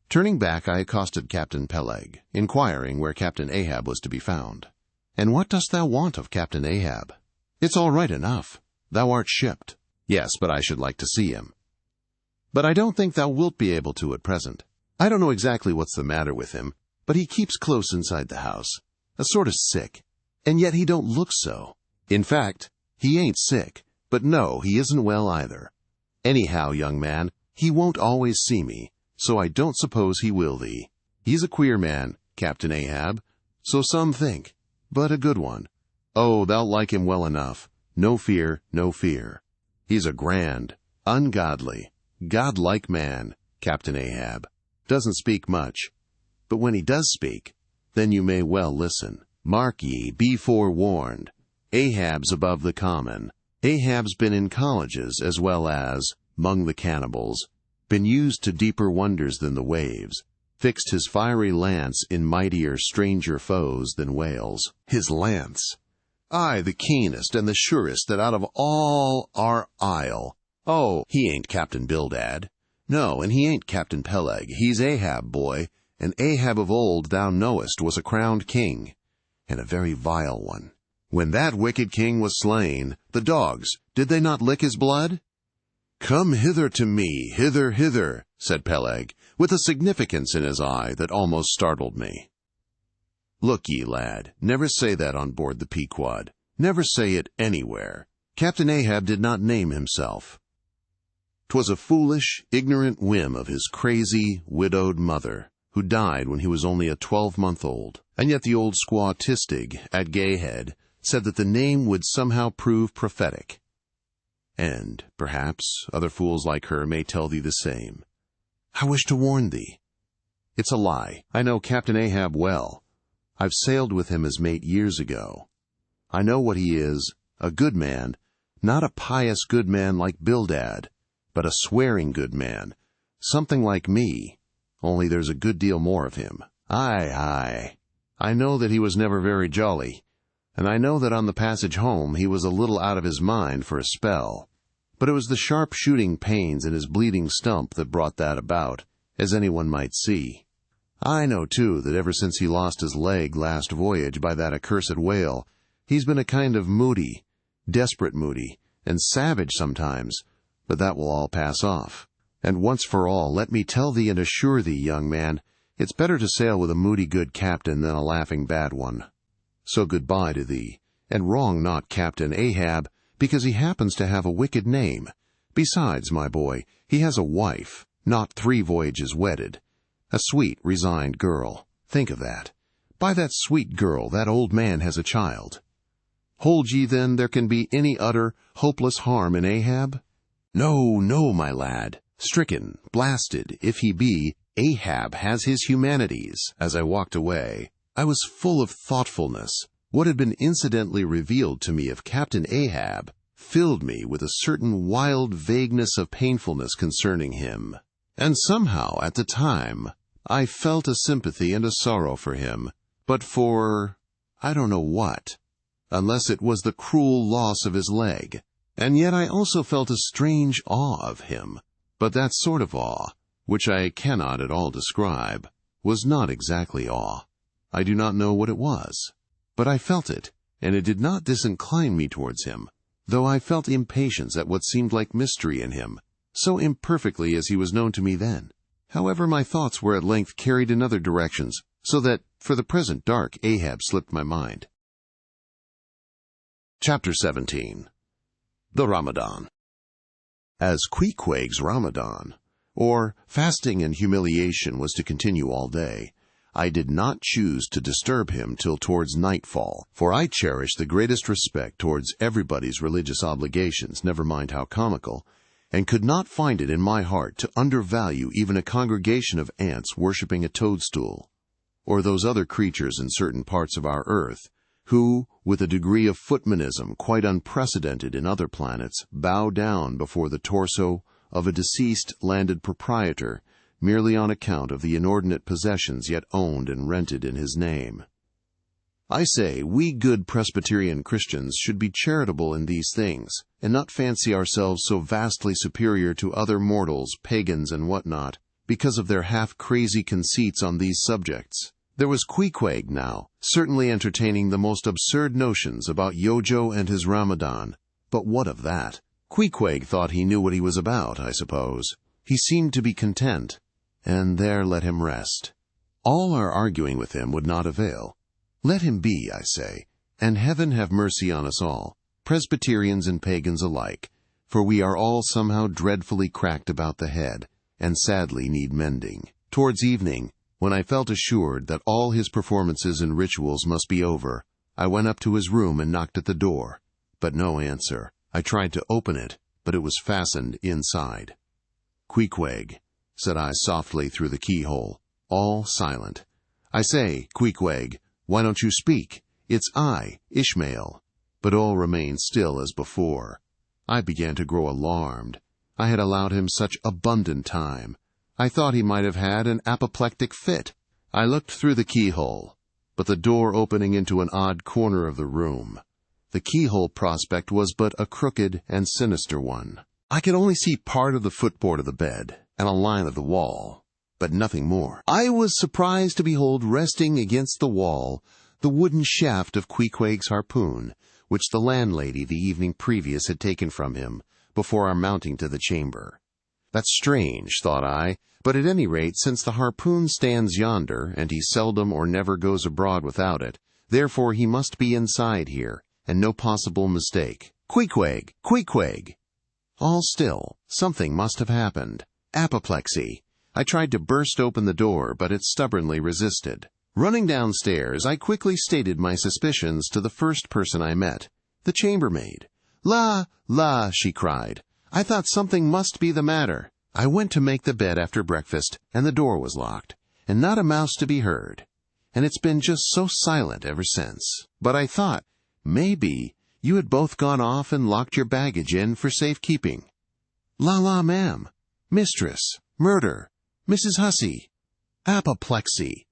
S1: Turning back, I accosted Captain Peleg, inquiring where Captain Ahab was to be found. "And what dost thou want of Captain Ahab?" "It's all right enough. Thou art shipped." "Yes, but I should like to see him." "But I don't think thou wilt be able to at present. I don't know exactly what's the matter with him, but he keeps close inside the house, a sort of sick, and yet he don't look so. In fact, he ain't sick, but no, he isn't well either. Anyhow, young man, he won't always see me, so I don't suppose he will thee. He's a queer man, Captain Ahab, so some think, but a good one. Oh, thou'lt like him well enough. No fear, no fear. He's a grand, ungodly, godlike man, Captain Ahab. Doesn't speak much, but when he does speak, then you may well listen. Mark ye, be forewarned. Ahab's above the common. Ahab's been in colleges as well as, 'mong the cannibals, been used to deeper wonders than the waves, fixed his fiery lance in mightier, stranger foes than whales. His lance, aye, the keenest and the surest that out of all our isle. Oh, he ain't Captain Bildad. No, and he ain't Captain Peleg. He's Ahab, boy, and Ahab of old, thou knowest, was a crowned king, and a very vile one. When that wicked king was slain, the dogs, did they not lick his blood? Come hither to me, hither, hither, said Peleg, with a significance in his eye that almost startled me. Look ye, lad, never say that on board the Pequod. Never say it anywhere. Captain Ahab did not name himself. 'Twas a foolish, ignorant whim of his crazy, widowed mother, who died when he was only a 12-month-old. And yet the old squaw Tistig, at Gayhead, said that the name would somehow prove prophetic. And, perhaps, other fools like her may tell thee the same. I wish to warn thee. It's a lie. I know Captain Ahab well. I've sailed with him as mate years ago. I know what he is, a good man, not a pious good man like Bildad, but a swearing good man, something like me, only there's a good deal more of him. Aye, aye. I know that he was never very jolly, and I know that on the passage home he was a little out of his mind for a spell. But it was the sharp shooting pains in his bleeding stump that brought that about, as anyone might see. I know, too, that ever since he lost his leg last voyage by that accursed whale, he's been a kind of moody, desperate moody, and savage sometimes, but that will all pass off. And once for all, let me tell thee and assure thee, young man, it's better to sail with a moody good captain than a laughing bad one. So goodbye to thee, and wrong not Captain Ahab, because he happens to have a wicked name. Besides, my boy, he has a wife, not 3 voyages wedded. A sweet, resigned girl. Think of that. By that sweet girl, that old man has a child. Hold ye, then, there can be any utter, hopeless harm in Ahab? No, no, my lad. Stricken, blasted, if he be, Ahab has his humanities. As I walked away, I was full of thoughtfulness. What had been incidentally revealed to me of Captain Ahab filled me with a certain wild vagueness of painfulness concerning him. And somehow, at the time, I felt a sympathy and a sorrow for him, but for I don't know what, unless it was the cruel loss of his leg. And yet I also felt a strange awe of him, but that sort of awe, which I cannot at all describe, was not exactly awe. I do not know what it was, but I felt it, and it did not disincline me towards him, though I felt impatience at what seemed like mystery in him, so imperfectly as he was known to me then. However, my thoughts were at length carried in other directions, so that, for the present, dark Ahab slipped my mind. Chapter 17. The Ramadan. As Queequeg's Ramadan, or fasting and humiliation, was to continue all day, I did not choose to disturb him till towards nightfall, for I cherish the greatest respect towards everybody's religious obligations, never mind how comical, and could not find it in my heart to undervalue even a congregation of ants worshipping a toadstool, or those other creatures in certain parts of our earth, who, with a degree of footmanism quite unprecedented in other planets, bow down before the torso of a deceased landed proprietor, merely on account of the inordinate possessions yet owned and rented in his name. I say, we good Presbyterian Christians should be charitable in these things, and not fancy ourselves so vastly superior to other mortals, pagans and what not, because of their half-crazy conceits on these subjects. There was Queequeg now, certainly entertaining the most absurd notions about Yojo and his Ramadan. But what of that? Queequeg thought he knew what he was about, I suppose. He seemed to be content, and there let him rest. All our arguing with him would not avail. Let him be, I say, and heaven have mercy on us all, Presbyterians and pagans alike, for we are all somehow dreadfully cracked about the head, and sadly need mending. Towards evening, when I felt assured that all his performances and rituals must be over, I went up to his room and knocked at the door, but no answer. I tried to open it, but it was fastened inside. "Queequeg," said I softly through the keyhole. All silent. "I say, Queequeg, why don't you speak? It's I, Ishmael." But all remained still as before. I began to grow alarmed. I had allowed him such abundant time. I thought he might have had an apoplectic fit. I looked through the keyhole, but the door opening into an odd corner of the room. The keyhole prospect was but a crooked and sinister one. I could only see part of the footboard of the bed and a line of the wall, but nothing more. I was surprised to behold resting against the wall the wooden shaft of Queequeg's harpoon, which the landlady the evening previous had taken from him before our mounting to the chamber. That's strange, thought I, but at any rate, since the harpoon stands yonder, and he seldom or never goes abroad without it, therefore he must be inside here, and no possible mistake. "Queequeg! Queequeg!" All still. Something must have happened. Apoplexy. I tried to burst open the door, but it stubbornly resisted. Running downstairs, I quickly stated my suspicions to the first person I met, the chambermaid. "La, la," she cried. "I thought something must be the matter." I went to make the bed after breakfast, and the door was locked, and not a mouse to be heard. And it's been just so silent ever since. But I thought, maybe you had both gone off and locked your baggage in for safekeeping. "La, la, ma'am. Mistress. Murder. Mrs. Hussey. Apoplexy."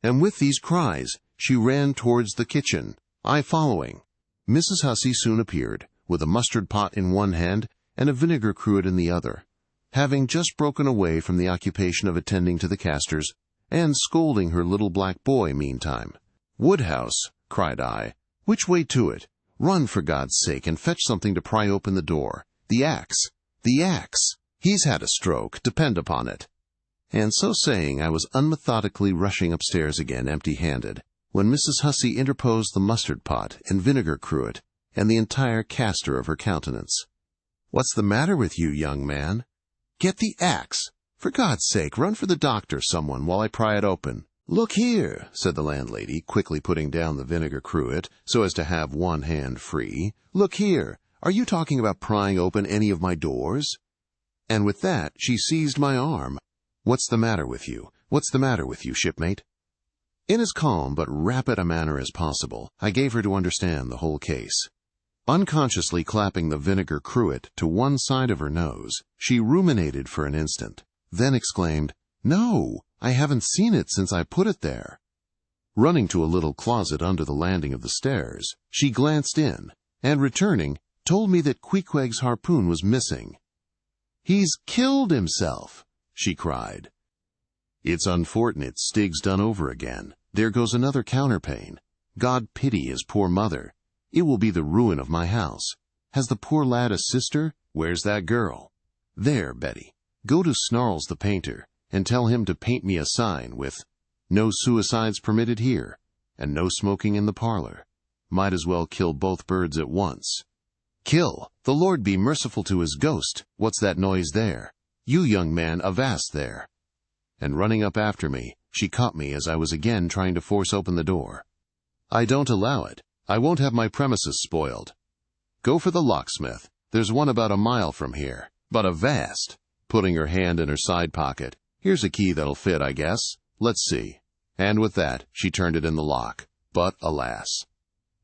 S1: And with these cries, she ran towards the kitchen, I following. Mrs. Hussey soon appeared, with a mustard pot in one hand and a vinegar cruet in the other, having just broken away from the occupation of attending to the castors, and scolding her little black boy meantime. "Woodhouse," cried I, "which way to it? Run, for God's sake, and fetch something to pry open the door. The axe! The axe! He's had a stroke, depend upon it." And so saying, I was unmethodically rushing upstairs again empty-handed, when Mrs. Hussey interposed the mustard pot and vinegar cruet, and the entire castor of her countenance. "What's the matter with you, young man? Get the axe! For God's sake, run for the doctor, someone, while I pry it open." "Look here," said the landlady, quickly putting down the vinegar cruet so as to have one hand free. "Look here, are you talking about prying open any of my doors?" And with that, she seized my arm. "What's the matter with you? What's the matter with you, shipmate?" In as calm but rapid a manner as possible, I gave her to understand the whole case. Unconsciously clapping the vinegar cruet to one side of her nose, she ruminated for an instant, then exclaimed, "No, I haven't seen it since I put it there." Running to a little closet under the landing of the stairs, she glanced in, and returning, told me that Queequeg's harpoon was missing. "He's killed himself," she cried. "It's unfortunate Stig's done over again. There goes another counterpane. God pity his poor mother. It will be the ruin of my house. Has the poor lad a sister? Where's that girl? There, Betty, go to Snarls the painter, and tell him to paint me a sign with 'No suicides permitted here,' and 'No smoking in the parlor.' Might as well kill both birds at once. Kill! The Lord be merciful to his ghost! What's that noise there? You young man, avast there!" And running up after me, she caught me as I was again trying to force open the door. "I don't allow it. I won't have my premises spoiled. Go for the locksmith. There's one about a mile from here. But avast!" Putting her hand in her side pocket. "Here's a key that'll fit, I guess. Let's see." And with that, she turned it in the lock. But, alas,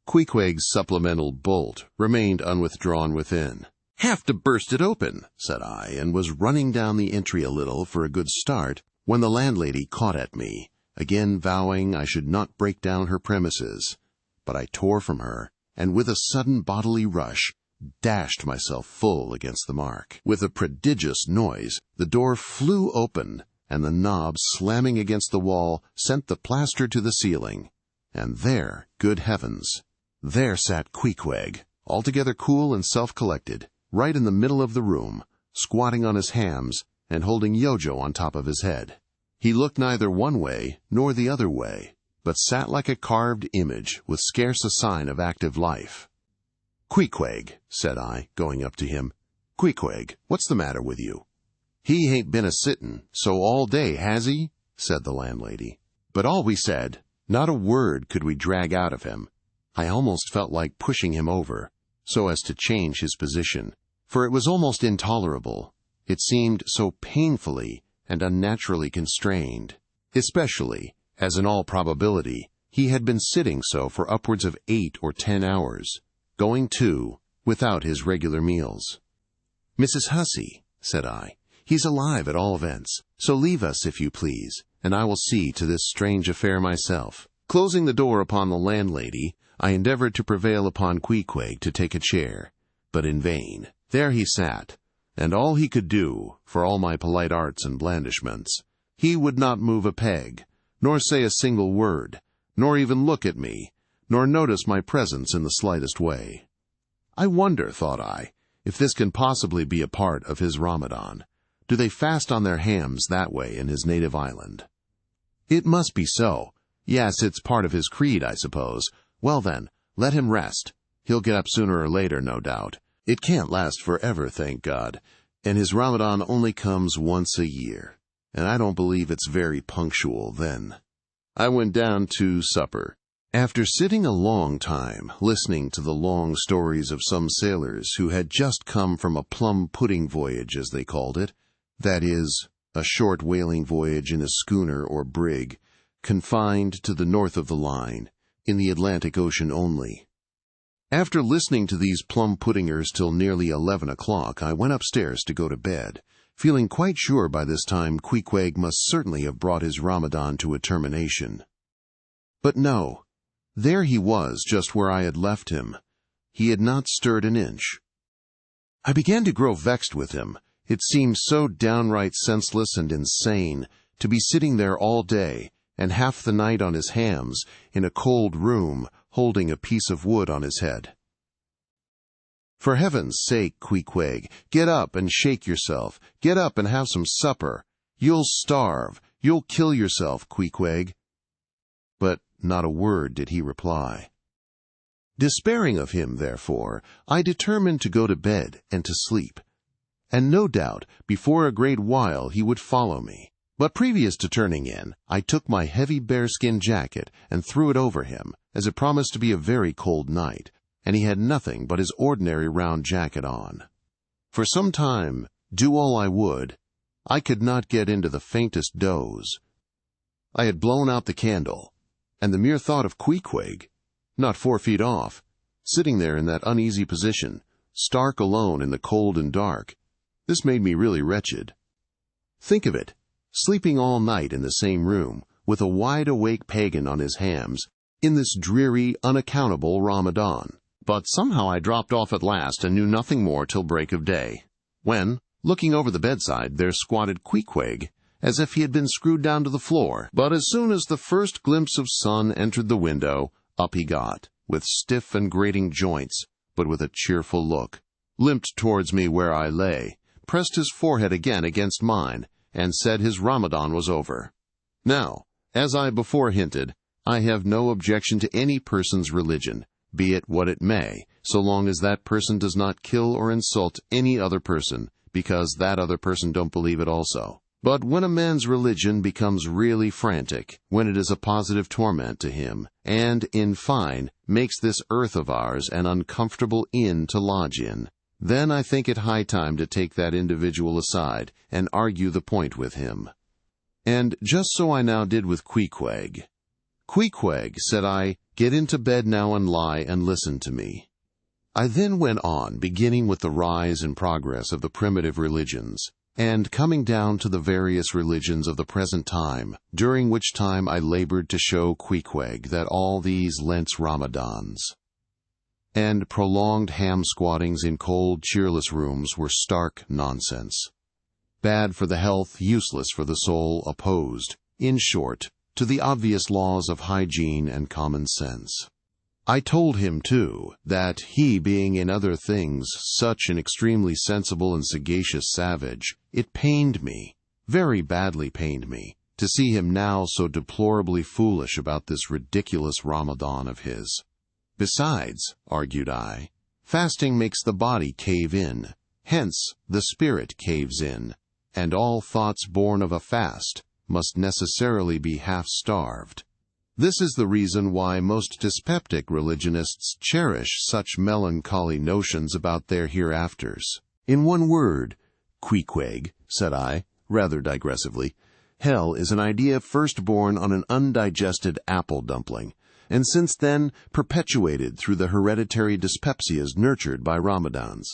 S1: Queequeg's supplemental bolt remained unwithdrawn within. "Have to burst it open," said I, and was running down the entry a little for a good start, when the landlady caught at me, again vowing I should not break down her premises. But I tore from her, and with a sudden bodily rush, dashed myself full against the mark. With a prodigious noise, the door flew open, and the knob, slamming against the wall, sent the plaster to the ceiling. And there, good heavens, there sat Queequeg, altogether cool and self-collected, right in the middle of the room, squatting on his hams and holding Yojo on top of his head. He looked neither one way nor the other way, but sat like a carved image with scarce a sign of active life. "Queequeg," said I, going up to him. "Queequeg, what's the matter with you?" "He ain't been a-sittin' so all day, has he?" said the landlady. But all we said, not a word could we drag out of him. I almost felt like pushing him over, so as to change his position, for it was almost intolerable. It seemed so painfully and unnaturally constrained, especially as in all probability he had been sitting so for upwards of 8 or 10 hours, going too, without his regular meals. "Mrs. Hussey," said I, "he's alive at all events, so leave us if you please, and I will see to this strange affair myself." Closing the door upon the landlady, I endeavored to prevail upon Queequeg to take a chair, but in vain. There he sat, and all he could do, for all my polite arts and blandishments, he would not move a peg, nor say a single word, nor even look at me, nor notice my presence in the slightest way. I wonder, thought I, if this can possibly be a part of his Ramadan. Do they fast on their hams that way in his native island? It must be so. Yes, it's part of his creed, I suppose. Well then, let him rest. He'll get up sooner or later, no doubt. It can't last forever, thank God, and his Ramadan only comes once a year, and I don't believe it's very punctual then. I went down to supper. After sitting a long time, listening to the long stories of some sailors who had just come from a plum-pudding voyage, as they called it, that is, a short whaling voyage in a schooner or brig, confined to the north of the line, in the Atlantic Ocean only. After listening to these plum-puddingers till nearly 11 o'clock, I went upstairs to go to bed, feeling quite sure by this time Queequeg must certainly have brought his Ramadan to a termination. But no, there he was just where I had left him. He had not stirred an inch. I began to grow vexed with him. It seemed so downright senseless and insane to be sitting there all day and half the night on his hams in a cold room holding a piece of wood on his head. "For heaven's sake, Queequeg, get up and shake yourself. Get up and have some supper. You'll starve. You'll kill yourself, Queequeg." But not a word did he reply. Despairing of him, therefore, I determined to go to bed and to sleep. And no doubt, before a great while he would follow me. But previous to turning in, I took my heavy bearskin jacket and threw it over him, as it promised to be a very cold night, and he had nothing but his ordinary round jacket on. For some time, do all I would, I could not get into the faintest doze. I had blown out the candle, and the mere thought of Queequeg, not 4 feet off, sitting there in that uneasy position, stark alone in the cold and dark. This made me really wretched. Think of it, sleeping all night in the same room, with a wide-awake pagan on his hams, in this dreary, unaccountable Ramadan. But somehow I dropped off at last and knew nothing more till break of day, when, looking over the bedside, there squatted Queequeg, as if he had been screwed down to the floor. But as soon as the first glimpse of sun entered the window, up he got, with stiff and grating joints, but with a cheerful look, limped towards me where I lay, pressed his forehead again against mine, and said his Ramadan was over. Now, as I before hinted, I have no objection to any person's religion, be it what it may, so long as that person does not kill or insult any other person, because that other person don't believe it also. But when a man's religion becomes really frantic, when it is a positive torment to him, and, in fine, makes this earth of ours an uncomfortable inn to lodge in, then I think it high time to take that individual aside and argue the point with him. And just so I now did with Queequeg. Queequeg, said I, get into bed now and lie and listen to me. I then went on, beginning with the rise and progress of the primitive religions, and coming down to the various religions of the present time, during which time I labored to show Queequeg that all these Lent's Ramadans and prolonged ham-squattings in cold, cheerless rooms were stark nonsense. Bad for the health, useless for the soul, opposed, in short, to the obvious laws of hygiene and common sense. I told him, too, that he being in other things such an extremely sensible and sagacious savage, it pained me, very badly pained me, to see him now so deplorably foolish about this ridiculous Ramadan of his. Besides, argued I, fasting makes the body cave in, hence the spirit caves in, and all thoughts born of a fast must necessarily be half-starved. This is the reason why most dyspeptic religionists cherish such melancholy notions about their hereafters. In one word, Queequeg, said I, rather digressively, hell is an idea first born on an undigested apple dumpling, and since then perpetuated through the hereditary dyspepsias nurtured by Ramadans.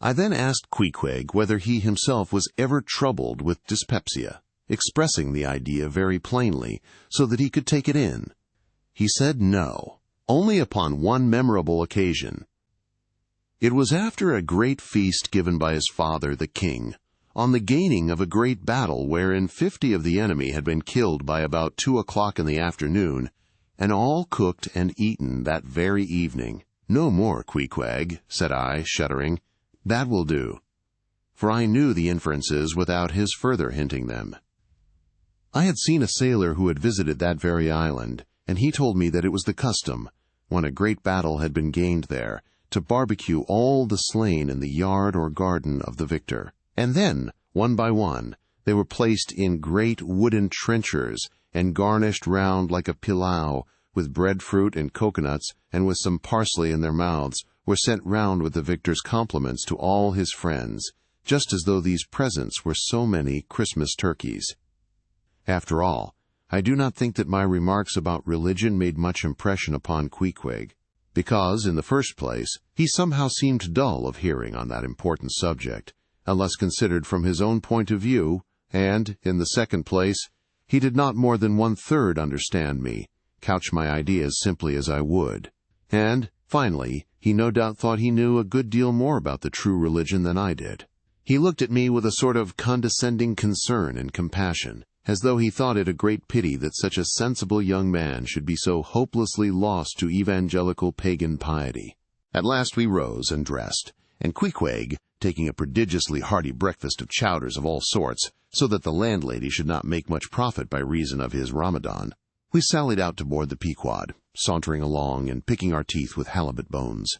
S1: I then asked Queequeg whether he himself was ever troubled with dyspepsia, expressing the idea very plainly, so that he could take it in. He said no, only upon one memorable occasion. It was after a great feast given by his father, the king, on the gaining of a great battle wherein 50 of the enemy had been killed by about 2 o'clock in the afternoon, and all cooked and eaten that very evening. No more, Queequeg, said I, shuddering. That will do. For I knew the inferences without his further hinting them. I had seen a sailor who had visited that very island, and he told me that it was the custom, when a great battle had been gained there, to barbecue all the slain in the yard or garden of the victor. And then, one by one, they were placed in great wooden trenchers and garnished round like a pilau, with breadfruit and coconuts, and with some parsley in their mouths, were sent round with the victor's compliments to all his friends, just as though these presents were so many Christmas turkeys. After all, I do not think that my remarks about religion made much impression upon Queequeg, because, in the first place, he somehow seemed dull of hearing on that important subject, unless considered from his own point of view, and, in the second place, he did not more than 1/3 understand me, couch my ideas simply as I would, and, finally, he no doubt thought he knew a good deal more about the true religion than I did. He looked at me with a sort of condescending concern and compassion, as though he thought it a great pity that such a sensible young man should be so hopelessly lost to evangelical pagan piety. At last we rose and dressed, and Queequeg, taking a prodigiously hearty breakfast of chowders of all sorts, so that the landlady should not make much profit by reason of his Ramadan, we sallied out to board the Pequod, sauntering along and picking our teeth with halibut bones.